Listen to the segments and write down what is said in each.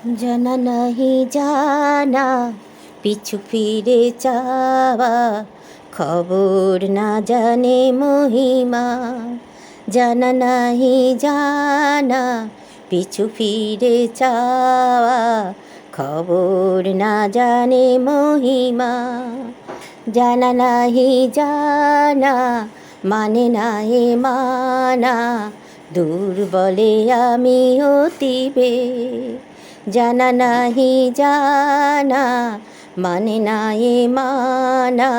জানা নাহি জানা পিছু ফিরে চাওয়া, খবর না জানে মহিমা। জানা নাহি জানা পিছু ফিরে চাওয়া, খবর না জানে মহিমা। জানা নাহি জানা মানে না এ মানা, দুর্বলে আমি অতিবে। জানা নাহি জানা মানে না এ মানা,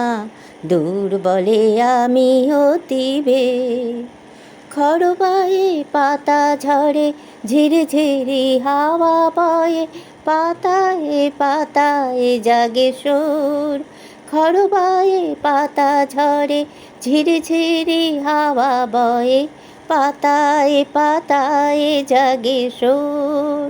দুর্বলে আমি অতিবে। খড়বায়ে পাতা ঝরে, ঝিরে ঝিরি হাওয়া বয়ে, পাতায় পাতায় জাগে সুর। খড়বায়ে পাতা ঝরে, ঝিরি ঝিরি হাওয়া বয়ে, পাতায় পাতায় জাগে সুর।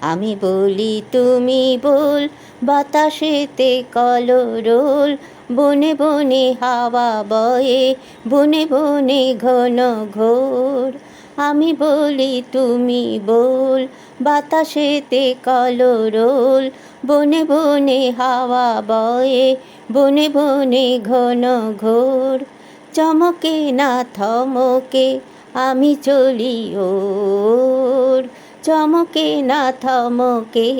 আমি বলি তুমি বল, বাতাসেতে কলরোল, বনে বনে হাওয়া বয়ে, বনে বনে ঘন ঘোর। আমি বলি তুমি বল, বাতাসেতে কলরোল, বনে বনে হাওয়া বয়ে, বনে বনে ঘন ঘোর। চমকে না থমকে আমি চলি ওর, চমকে না থমকে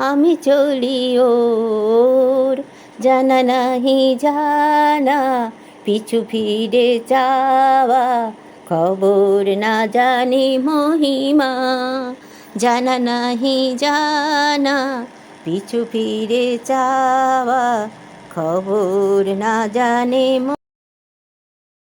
আমি চলি ওর। জানা নাহি জানা পিছু ফিরে যাওয়া, খবর না জানি মহিমা। জানা নাহি জানা পিছু ফিরে যাওয়া, খবর না জানে